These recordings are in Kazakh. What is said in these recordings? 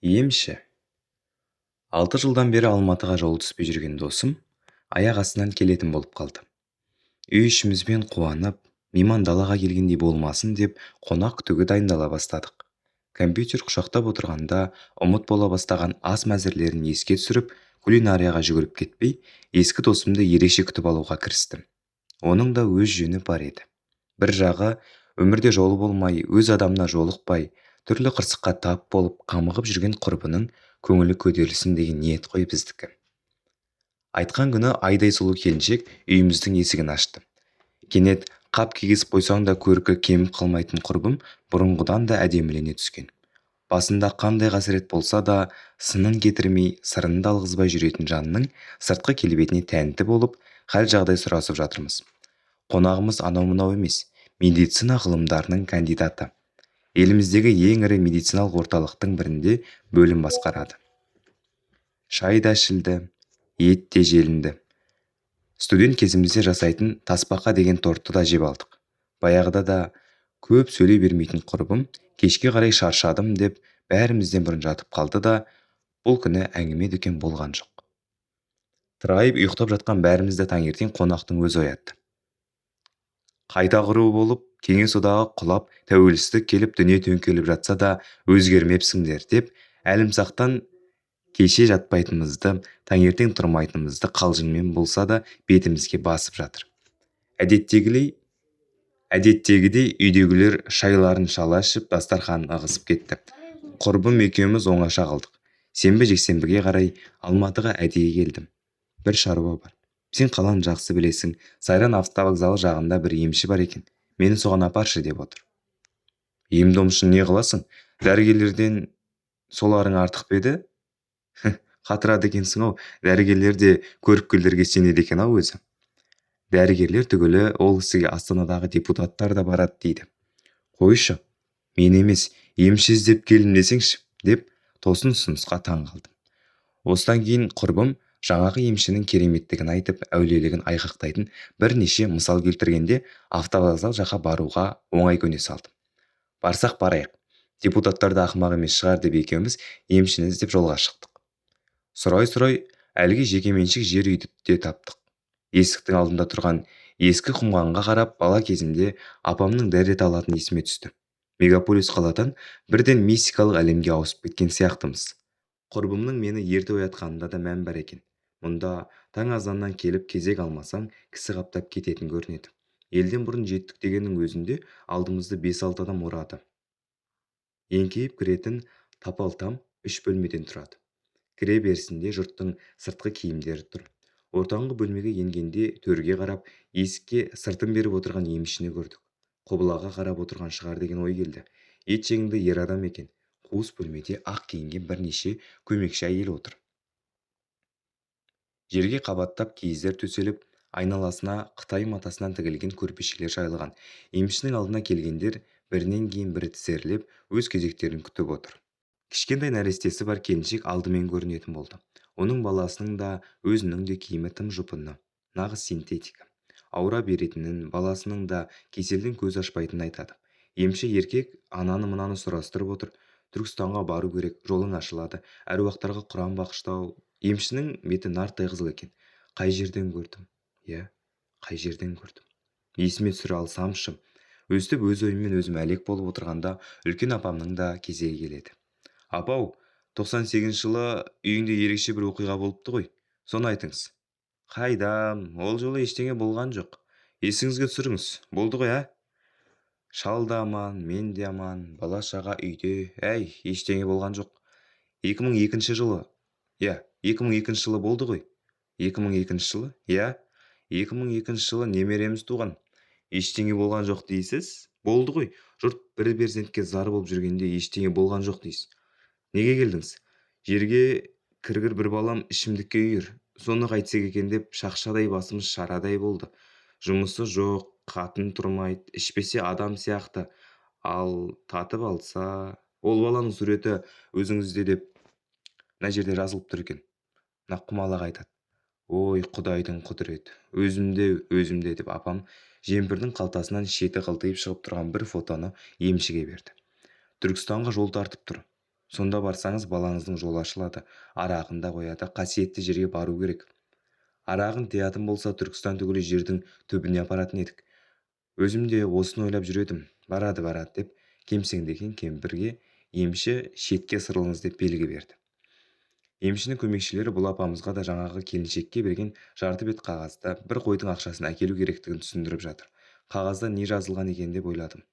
Емші. 6 жылдан бері Алматыға жолы түспей жүрген досым аяқ астынан келетін болып қалды. Үй ішімізбен қуанып, мейман далаға келгендей болмасын деп қонақ күтуге дайындала бастадық. Компьютер құшақтап отырғанда ұмыт бола бастаған ас мәзірлерін еске түсіріп, кулинарияға жүгіріп кетпей, ескі досымды ерекше күтіп алуға кірістім. Оның да өз жөні бар еді. Бір жағы, өмірде жолы болмай, өз адамына жолықпай, түрлі қырсыққа тап болып қамығып жүрген құрбының көңілі көтерілсін деген ниет қой біздікі. Айтқан күні айдай сұлу келіншек үйіміздің есігін ашты. Кенет қап кигізіп қойсаң да көркі кеміп қалмайтын құрбым бұрынғыдан да әдемілене түскен. Басында қандай қасірет болса да, сынын кетірмей, сырын да алғызбай жүретін жанның сыртқы келбетіне тәнті болып, хәл жағдай сұрасып жатырмыз. Қонағымыз анау-мынау емес, медицина ғылымдарының кандидаты. Еліміздегі ең ірі медициналық орталықтың бірінде бөлім басқарады. Шай да ішілді, ет те желінді. Студент кезімізде жасайтын тасбақа деген тортты да жеп алдық. Баяғыда да көп сөйлей бермейтін құрбым кешке қарай шаршадым деп бәрімізден бұрын жатып қалды да, бұл күні әңгіме дүкен болған жоқ. Тырайып ұйықтап жатқан бәрімізді таңертең қонақтың өзі оятты. Қайта құру болып, кеңес одағы құлап, тәуелсіздік келіп дүние төңкеліп жатса да өзгермепсіңдер деп, әлімсақтан кеше жатпайтынымызды, таңертең тұрмайтынымызды қалжыңмен болса да бетімізге басып жатыр. Әдеттегідей үйдегілер шайларын шала ішіп, дастарханын ығысып кетті. Құрбым екеуміз оңаша қалдық. Сенбі-жексенбіге қарай Алматыға әдейі келдім. Бір шаруа бар. Сен қаланы жақсы білесің. Сайран автовокзалы жағында бір емші бар екен. Мені соған апаршы деп отыр. Ем-домшыны не қыласың? Дәрігерлерден соларың артық па еді? Қатырады екенсің ау. Дәрігерлер де көріпкелдерге сенеді екен ау өзі. Дәрігерлер түгілі ол кісіге Астанадағы депутаттар да барады дейді. Қойшы, мен емес, емші іздеп келдім десеңші, деп тосын ұсынысқа таң қалдым. Осыдан кейін құрбым жаңағы емшінің кереметтігін айтып, әулиелігін айғақтайтын бірнеше мысал келтіргенде автовокзал жаққа баруға оңай көне салдым. Барсақ барайық. Депутаттар да ақымақ емес шығар деп екеуміз емшіні іздеп жолға шықтық. Сұрай-сұрай әлгі жекеменшік жер үйді де таптық. Есіктің алдында тұрған ескі құмғанға қарап, бала кезімде апамның дәрет алатын есіме түсті. Мегаполис қаладан бірден мистикалық әлемге ауысып кеткен сияқтымыз. Құрбымның мені ерте оятқанында да мән бар екен. Мұнда таң азаннан келіп кезек алмасаң, кісі қаптап кететін көрінеді. Елден бұрын жеттік дегеннің өзінде алдымызды 5-6 адам ұрады. Еңкейіп кіретін тапал-там 3 бөлмеден тұрады. Кіре берісінде жұрттың сыртқы киімдері тұр. Ортаңғы бөлмеге енгенде төрге қарап, есікке сыртын беріп отырған емшіні көрдік. Құбылаға қарап отырған шығар деген ой келді. Ет жеңді ер адам екен. Қуыс бөлмеде ақ киінген бірнеше көмекші әйел отыр. Жерге қабаттап киіздер төселіп, айналасына Қытай матасынан тігілген көрпешелер жайылған. Емшінің алдына келгендер бірінен кейін бірі тізерлеп, өз кезектерін күтіп отыр. Кішкентай нәрестесі бар келіншек алдымен көрінетін болды. Оның баласының да өзінің де киімі тым жұпыны, нағыз синтетика. Ауыра беретінін, баласының да кеселден көз ашпайтынын айтады. Емші еркек ананы-мынаны сұрастырып отыр. Түркістанға бару керек, жолың ашылады, әруақтарға құран бағыштау. Емшінің беті нарттай қызыл екен. Қай жерден көрдім? Қай жерден көрдім? Есіме түсіре алсамшы. Өстіп өз ойыммен өзім әлек болып отырғанда үлкен апамның да кезегі келеді. Апау, 98 жылы үйіңде ерекше бір оқиға болыпты ғой. Соны айтыңыз. Қайдам, ол жолы ештеңе болған жоқ. Есіңізге түсіріңіз. Болды ғой, Шал да аман, мен де аман, бала-шаға үйде. Ештеңе болған жоқ. 2002 жылы. 2002 жылы болды ғой. 2002 жылы? 2002 жылы немереміз туған. Ештеңе болған жоқ дейсіз? Болды ғой. Жұрт бір перзентке зар болып жүргенде ештеңе болған жоқ дейсіз. Неге келдіңіз? Жерге кіргір бір балам ішімдікке үйір. Соны қайтсек екен деп шақшадай басымыз шарадай болды. Жұмысы жоқ, қатын тұрмайды, ішпесе адам сияқты. Ал татып алса, ол баланың суреті өзіңізде деп мына жерде жазылып тұр екен. Мына құмалақ айтады. Ой, Құдайдың құдіреті, өзімде деп апам жемпірдің қалтасынан шеті қылтиып шығып тұрған бір фотоны емшіге берді. Түркістанға жол тартып тұр. Сонда барсаңыз балаңыздың жолы ашылады, арағын да қояды, қасиетті жерге бару керек. Арағын тыятын болса, Түркістан түгілі жердің түбіне апаратын едік. Өзім де осыны ойлап жүр едім. Барады деп кемсеңдеген кемпірге емші шетке сырылыңыз деп белгі берді. Емшінің көмекшілері бұл апамызға да жаңағы келіншекке берген жарты бет қағазда бір қойдың ақшасын әкелу керектігін түсіндіріп жатыр. Қағазда не жазылған екен деп ойладым.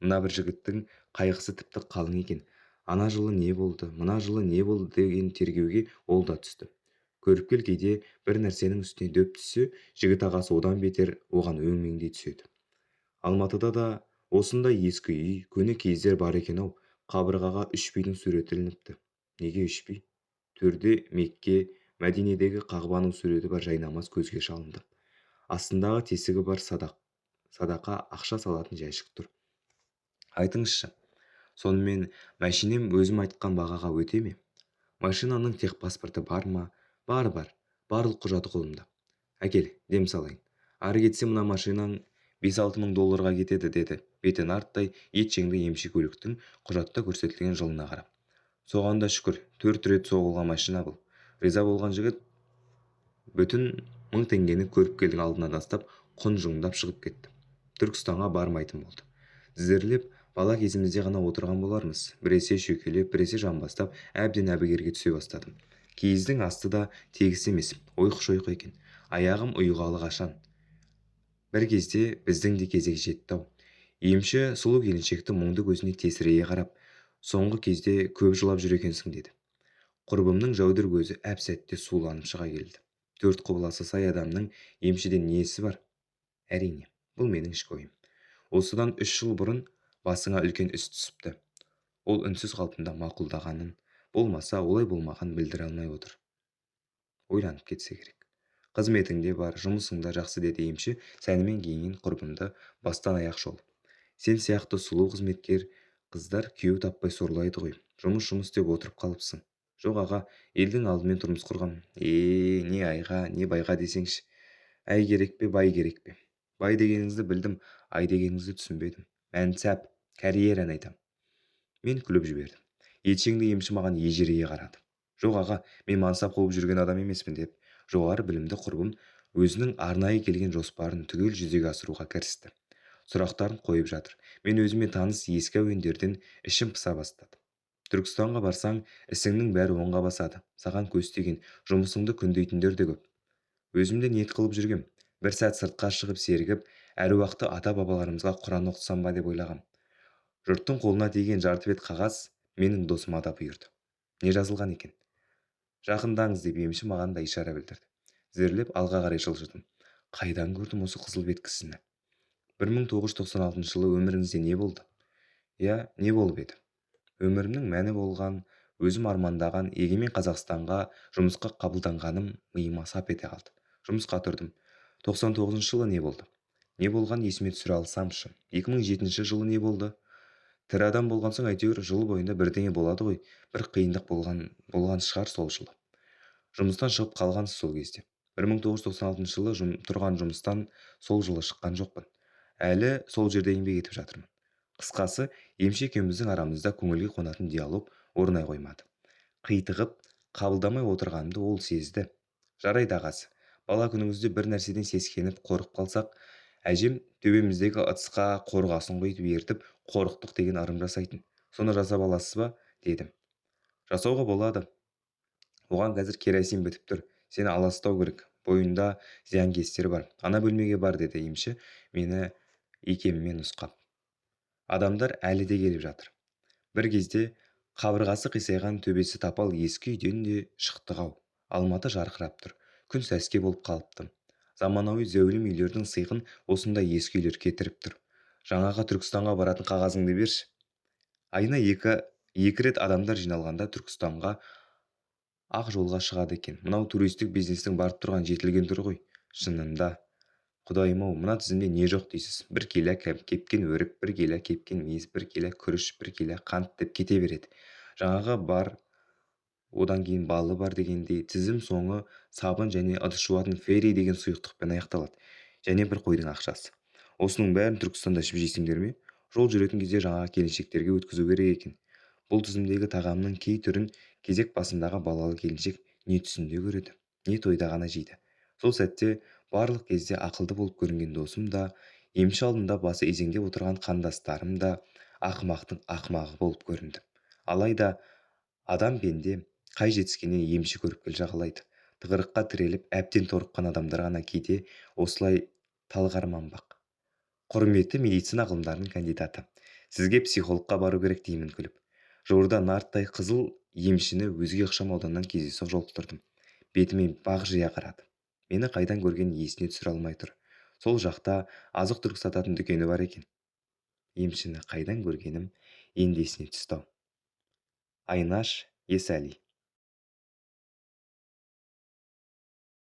Мына бір жігіттің қайғысы тіпті қалың екен. Ана жылы не болды, мына жылы не болды деген тергеуге ол да түсті. Көріпкел кейде бір нәрсенің үстіне дөп түссе, жігіт ағасы одан бетер оған өңмеңдей түседі. Алматыда да осындай ескі үй, көне кездер бар екен-ау. Қабырғаға үш бидің суреті ілініпті. Неге үш би? Төрде Мекке, Мәдинедегі Қағбаның суреті бар жайнамаз көзге шалынды. Астындағы тесігі бар садақа ақша салатын жәшік тұр. Айтыңызшы, сонымен мәшинем өзім айтқан бағаға өте ме? Машинаның техпаспорты бар ма? Бар. Барлық құжаты қолымда. Әкел, дем салайын. Ары кетсе мына машинаң 5-6 мың долларға кетеді, деді беті нарттай етжеңді емші көліктің құжатта көрсетілген жылына қарап. Соған да шүкір, 4 рет соғылған машина бұл. Риза болған жігіт бүтін 1000 теңгені көріпкелдің алдына тастап құнжыңдап шығып кетті. Түркістанға бармайтын болды. Тізерлеп бала кезімізде ғана отырған болармыз. Біресе шөкелеп, біресе жамбастап әбден әбігерге түсе бастадым. Киіздің асты да тегіс емес, ойқы-шойқы екен. Аяғым ұйығалы қашан. Бір кезде біздің де кезек жетті-ау. Емші сұлу келіншекті мұңды көзіне тесірейе қарап, соңғы кезде көп жылап жүр екенсің, деді. Құрбымның жәудір көзі әп-сәтте суланып шыға келді. Төрт құбыласы сай адамның емшіден несі бар? Әрине, бұл менің ішкі ойым. Осыдан 3 жыл бұрын басыңа үлкен іс түсіпті. Ол үнсіз қалпында мақұлдағанын, болмаса олай болмаған білдіре алмай отыр. Ойланып кетсе керек. Қызметіңде бар, жұмысыңда жақсы, деді емші сәнімен киінген құрбымды бастан аяқ шолып. Сен сияқты сұлу қызметкер қыздар күйеу таппай сорлайды ғой. Жұмыс деп отырып қалыпсың. Жоқ аға, елдің алдымен тұрмыс құрғам. Не айға, не байға десеңші. Әй керек пе, бай керек пе? Бай дегеніңізді білдім, ай дегеніңізді түсінбедім. Мәнсәп, карьераны айтам. Мен күліп жібердім. Етшеңді емші маған ежірейе қарады. Жоқ аға, мен мансап қуып жүрген адам емеспін, деп жоғары білімді құрбым өзінің арнайы келген жоспарын түгел жүзеге асыруға кірісті. Сұрақтарын қойып жатыр. Мен өзіме таныс ескі әуендерден ішім пыса бастады. Түркістанға барсаң, ісіңнің бәрі оңға басады. Саған көз тиген, жұмысыңды күндейтіндер де көп. Өзімде ниет қылып жүргем. Бір сәт сыртқа шығып сергіп, әруақты ата-бабаларымызға Құран оқытсам ба деп ойлағам. Жұрттың қолына тиген жарты бет қағаз менің досыма да бұйырды. Не жазылған екен? Жақындаңыз, деп емші маған да ишара білдірді. Тізерлеп алға қарай жылжыдым. Қайдан көрдім осы қызыл бет кісіні? 1996 жылы өміріңізде не болды? Не болып еді? Өмірімнің мәні болған, өзім армандаған егемен Қазақстанға жұмысқа қабылданғаным миыма сап ете қалды. Жұмысқа тұрдым. 99 жылы не болды? Не болған есіме түсіре алсамшы? 2007 жылы не болды? Тірі адам болған соң әйтеуір жыл бойында бірдеңе болады ғой. Бір қиындық болған шығар сол жылы. Жұмыстан шығып қалғансыз сол кезде. 1996 жылы тұрған жұмыстан сол жылы шыққан жоқпын. Әлі сол жерде еңбек етіп жатырмын. Қысқасы, емші екеуміздің арамызда көңілге қонатын диалог орнай қоймады. Қитығып, қабылдамай отырғанымды ол сезді. Жарайды ағасы, бала күніңізде бір нәрседен сескеніп қорқып қалсақ, әжем төбеміздегі ыдысқа қорғасын құйып ертіп қорықтық деген ырым жасайтын. Соны жасап аласыз ба, дедім. Жасауға болады. Оған қазір керосин бітіп тұр. Сені аластау керек. Бойында зиянкестер бар. Ана бөлмеге бар, деді емші мені икеммен нұсқап. Адамдар әлі де келіп жатыр. Бір кезде қабырғасы қисайған төбесі тапал ескі үйден де шықтық-ау. Алматы жарқырап тұр. Күн сәске болып қалыпты. Заманауи зәулім үйлердің сыйқын осындай ескі үйлер кетіріп тұр. Жаңаға Түркістанға баратын қағазыңды берші. Айына екі рет адамдар жиналғанда Түркістанға ақ жолға шығады екен. Мынау туристік бизнестің барып тұрған жетілген түрі ғой. Шынында, Құдайым-ау, мына тізімде не жоқ дейсіз? Бір келі кепкен өрік, бір келі кепкен мейіз, бір келі күріш, бір келі қант деп кете береді. Жаңағы бар, одан кейін балы бар дегендей тізім соңы сабын және ыдыс жуатын ферри деген сұйықтықпен аяқталады. Және бір қойдың ақшасы. Осының бәрін Түркістанда ішіп жейсіңдер ме? Жол жүретін кезде жаңағы келіншектерге өткізу керек екен. бұл тізімдегі тағамның кей түрін кезек басындағы балалы келіншек не түсінде көреді, не тойда ғана жейді. Сол сәтте барлық кезде ақылды болып көрінген досым да, емші алдында басы изеңдеп отырған қандастарым да ақымақтың ақымағы болып көрінді. Алайда адам пенде қай жетіскеннен емші көріпкел жағалайды. Тығырыққа тіреліп әбден торыққан адамдар ғана кейде осылай талғарманбақ. Құрметті медицина ғылымдарының кандидаты, сізге психологқа бару керек деймін күліп. Жуырда нарттай қызыл емшіні өзге ықшам ауданнан кездейсоқ жолықтырдым. Бетіме бақ жия қарады. Мені қайдан көрген есіне түсіре алмай тұр. Сол жақта азық-түлік сататын дүкені бар екен. Емшіні қайдан көргенім енді есіне түсті ау. Айнаш Есәли.